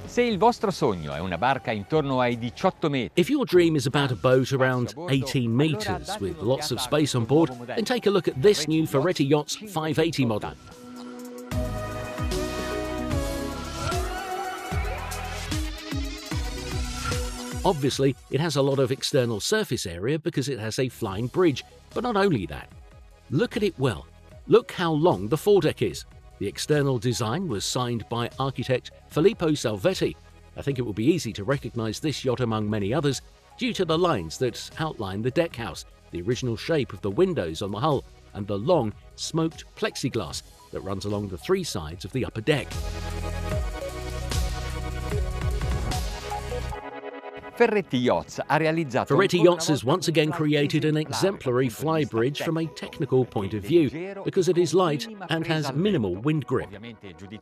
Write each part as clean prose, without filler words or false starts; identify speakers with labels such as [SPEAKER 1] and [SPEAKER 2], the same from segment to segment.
[SPEAKER 1] Se il vostro sogno è una barca intorno ai 18 metri,
[SPEAKER 2] If your dream is about a boat around 18 meters with lots of space on board, then take a look at this new Ferretti Yachts 580 model. Obviously, it has a lot of external surface area because it has a flying bridge, but not only that. Look at it well. Look how long the foredeck is. The external design was signed by architect Filippo Salvetti. I think it will be easy to recognise this yacht among many others due to the lines that outline the deck house, the original shape of the windows on the hull, and the long, smoked plexiglass that runs along the three sides of the upper deck.
[SPEAKER 1] Ferretti Yachts ha realizzato
[SPEAKER 2] Ferretti Yachts has once again created an exemplary flybridge from a technical point of view because it is light and has minimal wind grip.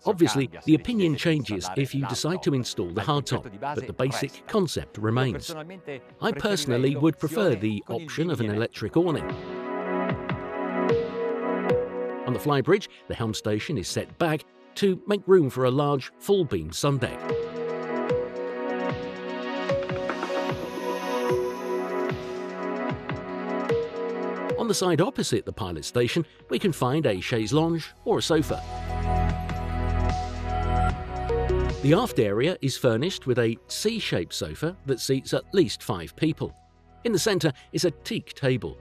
[SPEAKER 2] Obviously, the opinion changes if you decide to install the hardtop, but the basic concept remains. I personally would prefer the option of an electric awning. On the flybridge, the helm station is set back to make room for a large full-beam sun deck. On the side opposite the pilot station, we can find a chaise lounge or a sofa. The aft area is furnished with a C-shaped sofa that seats at least 5 people. In the centre is a teak table.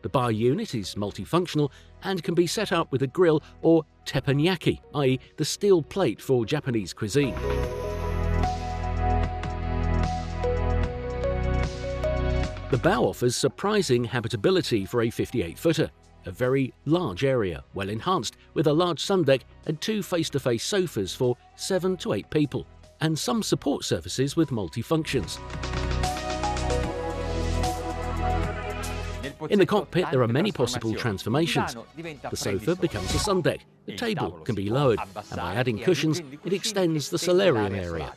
[SPEAKER 2] The bar unit is multifunctional and can be set up with a grill or teppanyaki, i.e. the steel plate for Japanese cuisine. The bow offers surprising habitability for a 58-footer, a very large area, well enhanced with a large sun deck and 2 face-to-face sofas for 7 to 8 people, and some support surfaces with multi-functions. In the cockpit there are many possible transformations. The sofa becomes a sun deck, the table can be lowered, and by adding cushions it extends the solarium area.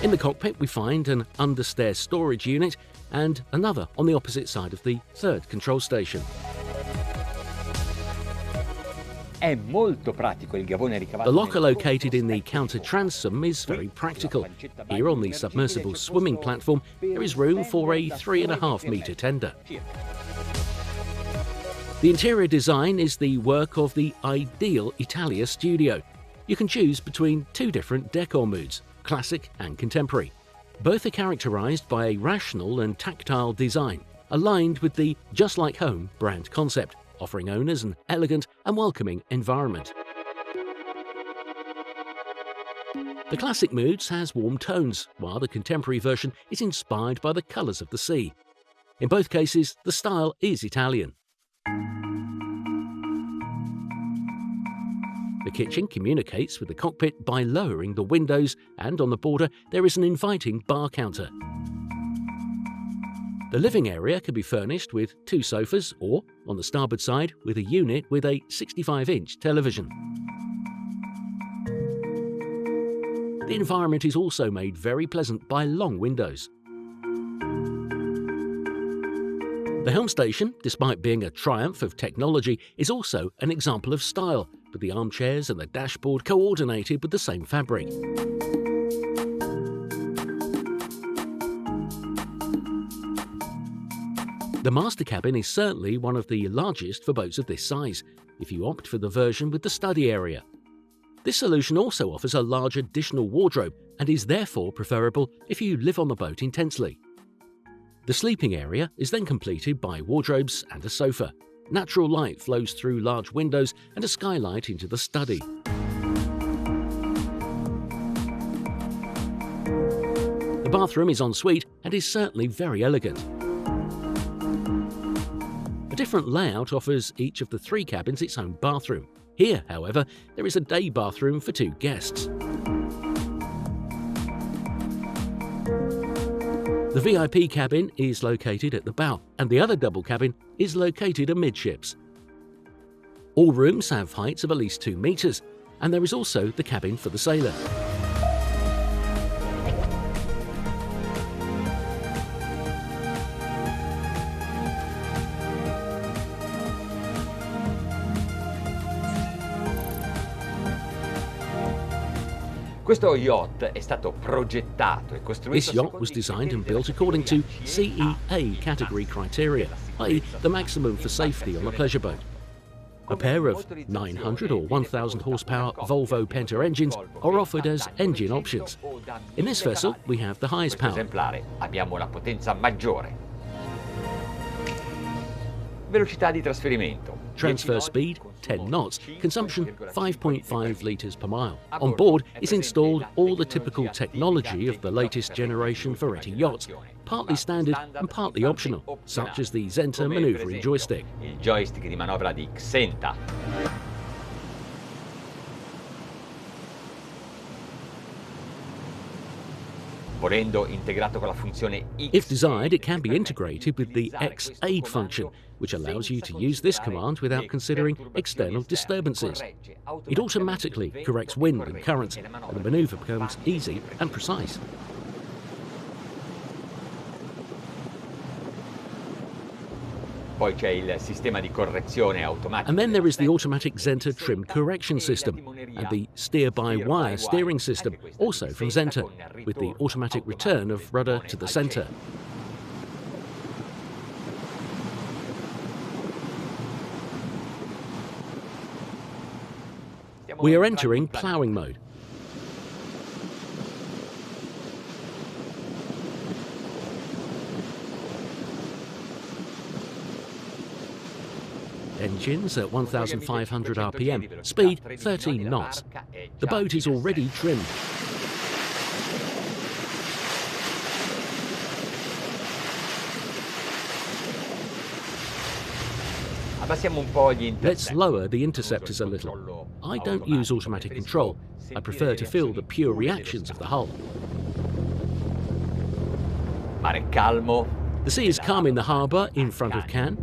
[SPEAKER 2] In the cockpit we find an understair storage unit and another on the opposite side of the third control station. The locker located in the counter transom is very practical. Here on the submersible swimming platform there is room for a 3.5 metre tender. The interior design is the work of the ideal Italia studio. You can choose between 2 different decor moods, classic and contemporary. Both are characterised by a rational and tactile design, aligned with the Just Like Home brand concept, offering owners an elegant and welcoming environment. The classic moods has warm tones, while the contemporary version is inspired by the colours of the sea. In both cases, the style is Italian. The kitchen communicates with the cockpit by lowering the windows, and on the border there is an inviting bar counter. The living area can be furnished with 2 sofas or, on the starboard side, with a unit with a 65-inch television. The environment is also made very pleasant by long windows. The helm station, despite being a triumph of technology, is also an example of style, with the armchairs and the dashboard coordinated with the same fabric. The master cabin is certainly one of the largest for boats of this size, if you opt for the version with the study area. This solution also offers a large additional wardrobe and is therefore preferable if you live on the boat intensely. The sleeping area is then completed by wardrobes and a sofa. Natural light flows through large windows and a skylight into the study. The bathroom is en suite and is certainly very elegant. A different layout offers each of the 3 cabins its own bathroom. Here, however, there is a day bathroom for 2 guests. The VIP cabin is located at the bow, and the other double cabin is located amidships. All rooms have heights of at least 2 meters, and there is also the cabin for the sailor.
[SPEAKER 1] Questo yacht è stato progettato e costruito
[SPEAKER 2] This yacht was designed and built according to CEA category criteria, i.e. the maximum for safety on a pleasure boat. A pair of 900 or 1000 horsepower Volvo Penta engines are offered as engine options. In this vessel, we have the highest power.
[SPEAKER 1] Esemplare abbiamo la potenza maggiore. Velocità di trasferimento.
[SPEAKER 2] Transfer speed 10 knots, consumption 5.5 litres per mile. On board is installed all the typical technology of the latest generation Ferretti Yachts, partly standard and partly optional, such as the Xenta maneuvering joystick.
[SPEAKER 1] Il joystick di manovra di Xenta. Volendo integrato con la funzione X.
[SPEAKER 2] If desired, it can be integrated with the X-Aid function, which allows you to use this command without considering external disturbances. It automatically corrects wind and currents, and the maneuver becomes easy and precise.
[SPEAKER 1] Poi c'è il sistema di correzione automatica.
[SPEAKER 2] And then there is the automatic Xenta trim correction system and the steer-by-wire steering system, also from Xenta, with the automatic return of rudder to the centre. We are entering ploughing mode. Engines at 1,500 RPM, speed 13 knots. The boat is already trimmed. Let's lower the interceptors a little. I don't use automatic control. I prefer to feel the pure reactions of the hull.
[SPEAKER 1] Mare calmo.
[SPEAKER 2] The sea is calm in the harbour in front of Cannes.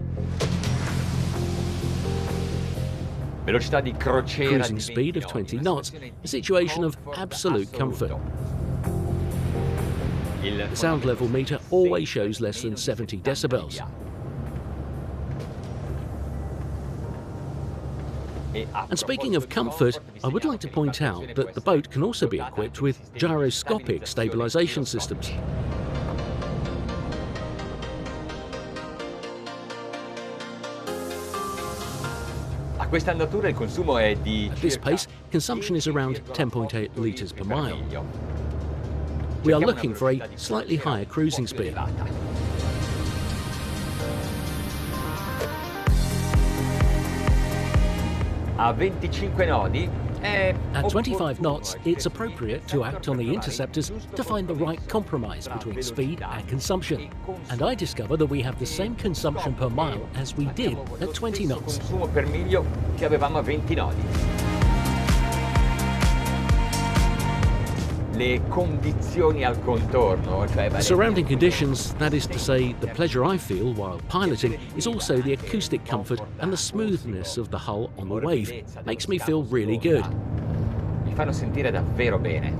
[SPEAKER 1] Velocità di crociera.
[SPEAKER 2] Cruising speed of 20 knots, a situation of absolute comfort. The sound level meter always shows less than 70 decibels. And speaking of comfort, I would like to point out that the boat can also be equipped with gyroscopic stabilisation systems.
[SPEAKER 1] A questa andatura il consumo è di
[SPEAKER 2] At this pace, consumption is around 10.8 litres per mile. We are looking for a slightly higher cruising speed.
[SPEAKER 1] A 25 nodi
[SPEAKER 2] At 25 knots, it's appropriate to act on the interceptors to find the right compromise between speed and consumption. And I discover that we have the same consumption per mile as we did at 20 knots.
[SPEAKER 1] Consumo per miglio che avevamo a 20 nodi. Le condizioni al contorno, cioè
[SPEAKER 2] Surrounding conditions, that is to say, the pleasure I feel while piloting, is also the acoustic comfort and the smoothness of the hull on the wave. Makes me feel really good.
[SPEAKER 1] Mi fanno sentire davvero bene.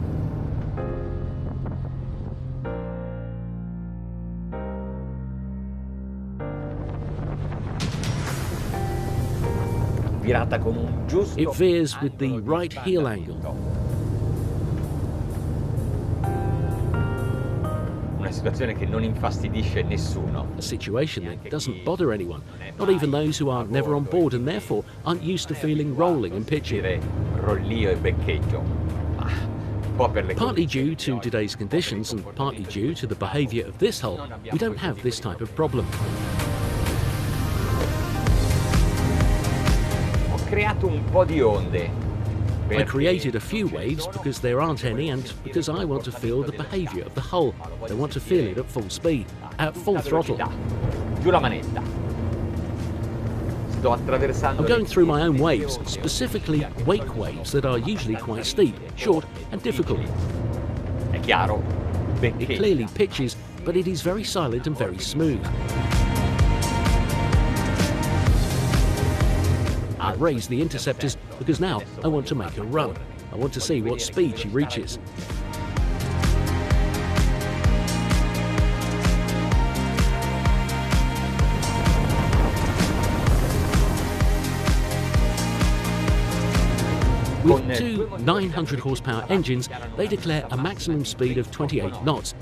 [SPEAKER 1] Virata con un giusto.
[SPEAKER 2] It veers with the right heel angle.
[SPEAKER 1] Una situazione che non infastidisce nessuno.
[SPEAKER 2] A situation that doesn't bother anyone, not even those who are never on board and therefore aren't used to feeling rolling and pitching.
[SPEAKER 1] Rollio e beccheggio.
[SPEAKER 2] Partly due to today's conditions and partly due to the behaviour of this hull, we don't have this type of problem.
[SPEAKER 1] Ho creato un po' di onde.
[SPEAKER 2] I created a few waves because there aren't any and because I want to feel the behaviour of the hull. I want to feel it at full speed, at full throttle.
[SPEAKER 1] Giù la manetta. Sto attraversando.
[SPEAKER 2] I'm going through my own waves, specifically wake waves that are usually quite steep, short and difficult.
[SPEAKER 1] È chiaro.
[SPEAKER 2] It clearly pitches, but it is very silent and very smooth. I raise the interceptors because now I want to make her run. I want to see what speed she reaches. With two 900 horsepower engines, they declare a maximum speed of 28 knots.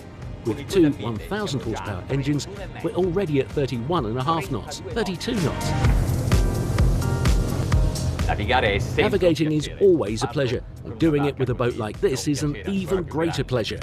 [SPEAKER 2] With two 1000 horsepower engines, we're already at 31.5 knots, 32 knots. Navigating is always a pleasure, and doing it with a boat like this is an even greater pleasure.